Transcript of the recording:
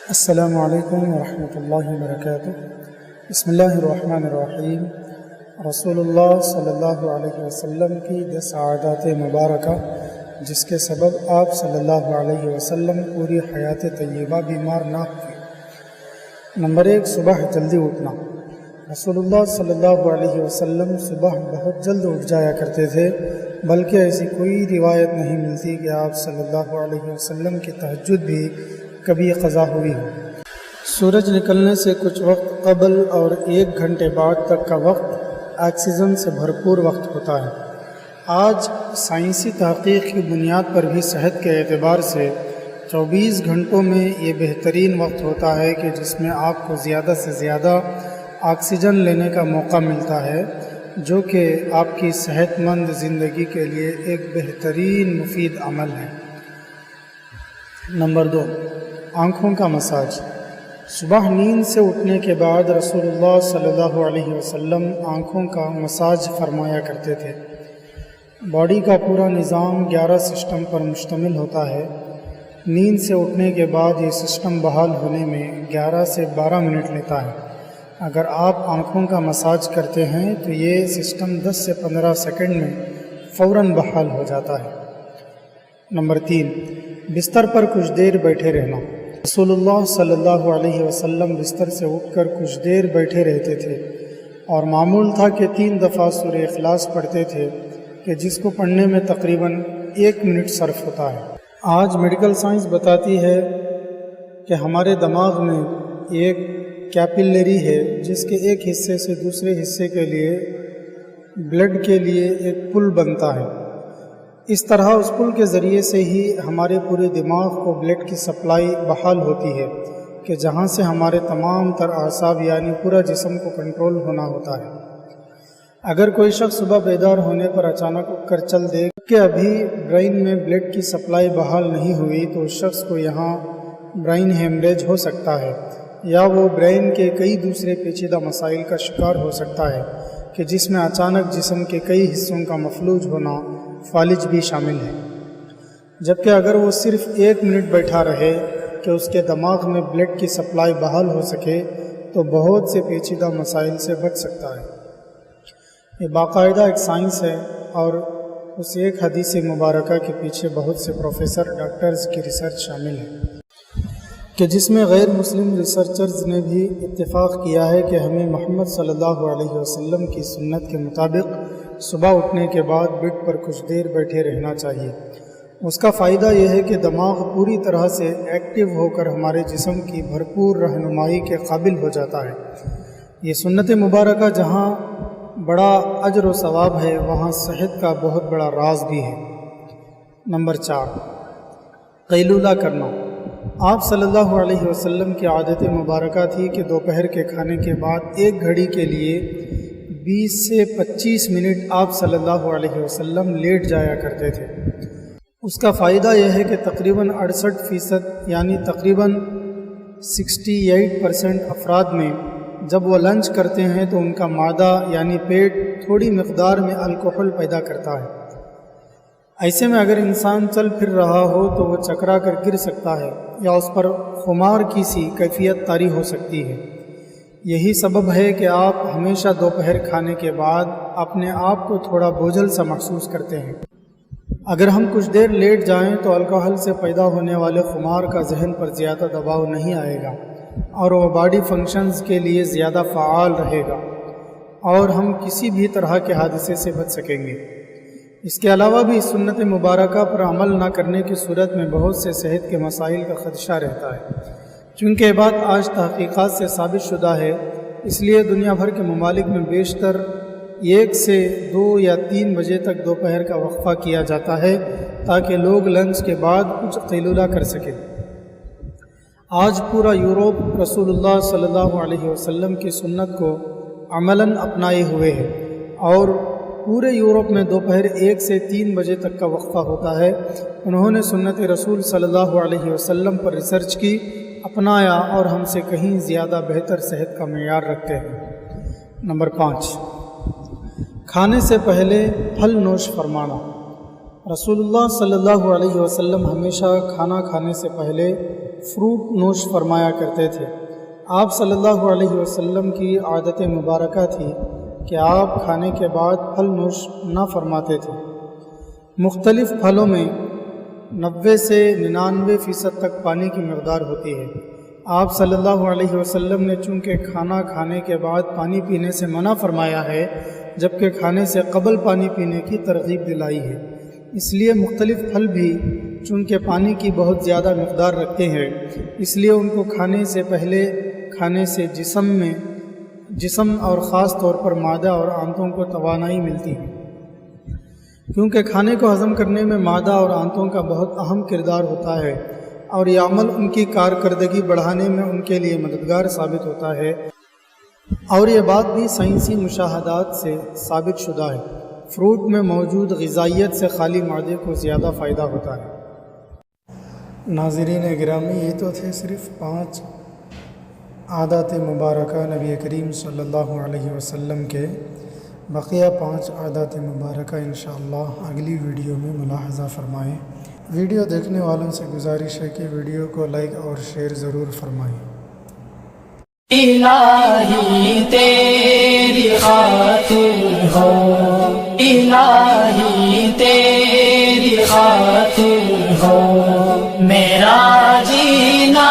السلام علیکم ورحمۃ اللہ وبرکاتہ۔ بسم اللہ الرحمن الرحیم۔ رسول اللہ صلی اللہ علیہ وسلم کی 10 عادات مبارکہ جس کے سبب آپ صلی اللہ علیہ وسلم پوری حیات طیبہ بیمار نہ ہوئے۔ نمبر 1، صبح جلدی اٹھنا۔ رسول اللہ صلی اللہ علیہ وسلم صبح بہت جلد اٹھ جایا کرتے تھے، بلکہ ایسی کوئی روایت نہیں ملتی کہ آپ صلی اللہ علیہ وسلم کی تہجد بھی کبھی قضا ہوئی ہو۔ سورج نکلنے سے کچھ وقت قبل اور 1 گھنٹے بعد تک کا وقت آکسیجن سے بھرپور وقت ہوتا ہے۔ آج سائنسی تحقیق کی بنیاد پر بھی صحت کے اعتبار سے 24 گھنٹوں میں یہ بہترین وقت ہوتا ہے کہ جس میں آپ کو زیادہ سے زیادہ آکسیجن لینے کا موقع ملتا ہے، جو کہ آپ کی صحت مند زندگی کے لیے ایک بہترین مفید عمل ہے۔ نمبر 2، آنکھوں کا مساج۔ صبح نیند سے اٹھنے کے بعد رسول اللہ صلی اللہ علیہ وسلم آنکھوں کا مساج فرمایا کرتے تھے۔ باڈی کا پورا نظام 11 سسٹم پر مشتمل ہوتا ہے۔ نیند سے اٹھنے کے بعد یہ سسٹم بحال ہونے میں 11 سے 12 منٹ لیتا ہے۔ اگر آپ آنکھوں کا مساج کرتے ہیں تو یہ سسٹم 10 سے 15 سیکنڈ میں فوراً بحال ہو جاتا ہے۔ نمبر 3، بستر پر کچھ دیر بیٹھے رہنا۔ رسول اللہ صلی اللہ علیہ وسلم بستر سے اٹھ کر کچھ دیر بیٹھے رہتے تھے، اور معمول تھا کہ 3 دفعہ سورہ اخلاص پڑھتے تھے کہ جس کو پڑھنے میں تقریباً 1 منٹ صرف ہوتا ہے۔ آج میڈیکل سائنس بتاتی ہے کہ ہمارے دماغ میں ایک کیپلری ہے جس کے ایک حصے سے دوسرے حصے کے لیے بلڈ کے لیے ایک پل بنتا ہے۔ اس طرح اس پل کے ذریعے سے ہی ہمارے پورے دماغ کو بلڈ کی سپلائی بحال ہوتی ہے کہ جہاں سے ہمارے تمام تر اعصاب یعنی پورا جسم کو کنٹرول ہونا ہوتا ہے۔ اگر کوئی شخص صبح بیدار ہونے پر اچانک اٹھ کر چل دے کہ ابھی برین میں بلڈ کی سپلائی بحال نہیں ہوئی تو اس شخص کو یہاں برین ہیمریج ہو سکتا ہے، یا وہ برین کے کئی دوسرے پیچیدہ مسائل کا شکار ہو سکتا ہے کہ جس میں اچانک جسم کے کئی حصوں کا مفلوج ہونا، فالج بھی شامل ہے۔ جبکہ اگر وہ صرف 1 منٹ بیٹھا رہے کہ اس کے دماغ میں بلڈ کی سپلائی بحال ہو سکے تو بہت سے پیچیدہ مسائل سے بچ سکتا ہے۔ یہ باقاعدہ ایک سائنس ہے، اور اس ایک حدیث مبارکہ کے پیچھے بہت سے پروفیسر، ڈاکٹرز کی ریسرچ شامل ہے کہ جس میں غیر مسلم ریسرچرز نے بھی اتفاق کیا ہے کہ ہمیں محمد صلی اللہ علیہ وسلم کی سنت کے مطابق صبح اٹھنے کے بعد بیڈ پر کچھ دیر بیٹھے رہنا چاہیے۔ اس کا فائدہ یہ ہے کہ دماغ پوری طرح سے ایکٹیو ہو کر ہمارے جسم کی بھرپور رہنمائی کے قابل ہو جاتا ہے۔ یہ سنت مبارکہ جہاں بڑا اجر و ثواب ہے، وہاں صحت کا بہت بڑا راز بھی ہے۔ نمبر 4، قیلولہ کرنا۔ آپ صلی اللہ علیہ وسلم کی عادت مبارکہ تھی کہ دوپہر کے کھانے کے بعد 1 گھڑی کے لیے 20 سے 25 منٹ آپ صلی اللہ علیہ وسلم لیٹ جایا کرتے تھے۔ اس کا فائدہ یہ ہے کہ تقریباً 68% یعنی تقریباً 68% افراد میں جب وہ لنچ کرتے ہیں تو ان کا معدہ یعنی پیٹ تھوڑی مقدار میں الکحل پیدا کرتا ہے۔ ایسے میں اگر انسان چل پھر رہا ہو تو وہ چکرا کر گر سکتا ہے، یا اس پر خمار کی سی کیفیت طاری ہو سکتی ہے۔ یہی سبب ہے کہ آپ ہمیشہ دوپہر کھانے کے بعد اپنے آپ کو تھوڑا بوجھل سا محسوس کرتے ہیں۔ اگر ہم کچھ دیر لیٹ جائیں تو الکحل سے پیدا ہونے والے خمار کا ذہن پر زیادہ دباؤ نہیں آئے گا، اور وہ باڈی فنکشنز کے لیے زیادہ فعال رہے گا، اور ہم کسی بھی طرح کے حادثے سے بچ سکیں گے۔ اس کے علاوہ بھی سنت مبارکہ پر عمل نہ کرنے کی صورت میں بہت سے صحت کے مسائل کا خدشہ رہتا ہے۔ چونکہ یہ بات آج تحقیقات سے ثابت شدہ ہے، اس لیے دنیا بھر کے ممالک میں بیشتر 1 سے 2 یا 3 بجے تک دوپہر کا وقفہ کیا جاتا ہے تاکہ لوگ لنچ کے بعد کچھ قیلولہ کر سکیں۔ آج پورا یورپ رسول اللہ صلی اللہ علیہ وسلم کی سنت کو عملاً اپنائے ہوئے ہے، اور پورے یورپ میں دوپہر 1 سے 3 بجے تک کا وقفہ ہوتا ہے۔ انہوں نے سنت رسول صلی اللہ علیہ وسلم پر ریسرچ کی، اپنایا، اور ہم سے کہیں زیادہ بہتر صحت کا معیار رکھتے ہیں۔ نمبر 5، کھانے سے پہلے پھل نوش فرمانا۔ رسول اللہ صلی اللہ علیہ وسلم ہمیشہ کھانا کھانے سے پہلے فروٹ نوش فرمایا کرتے تھے۔ آپ صلی اللہ علیہ وسلم کی عادت مبارکہ تھی کہ آپ کھانے کے بعد پھل نوش نہ فرماتے تھے۔ مختلف پھلوں میں 90 سے 99% تک پانی کی مقدار ہوتی ہے۔ آپ صلی اللہ علیہ وسلم نے چونکہ کھانا کھانے کے بعد پانی پینے سے منع فرمایا ہے، جبکہ کھانے سے قبل پانی پینے کی ترغیب دلائی ہے، اس لیے مختلف پھل بھی چونکہ پانی کی بہت زیادہ مقدار رکھتے ہیں، اس لیے ان کو کھانے سے پہلے کھانے سے جسم اور خاص طور پر معدہ اور آنتوں کو توانائی ملتی ہے، کیونکہ کھانے کو ہضم کرنے میں معدہ اور آنتوں کا بہت اہم کردار ہوتا ہے، اور یہ عمل ان کی کارکردگی بڑھانے میں ان کے لیے مددگار ثابت ہوتا ہے، اور یہ بات بھی سائنسی مشاہدات سے ثابت شدہ ہے۔ فروٹ میں موجود غذائیت سے خالی معدے کو زیادہ فائدہ ہوتا ہے۔ ناظرین گرامی، یہ تو تھے صرف 5 عادات مبارکہ نبی کریم صلی اللہ علیہ وسلم کے۔ بقیہ 5 عادات مبارکہ انشاءاللہ اگلی ویڈیو میں ملاحظہ فرمائیں۔ ویڈیو دیکھنے والوں سے گزارش ہے کہ ویڈیو کو لائک اور شیئر ضرور فرمائیں۔ الہی تیری خاطر ہو، الہی تیری خاطر ہو، میرا جینا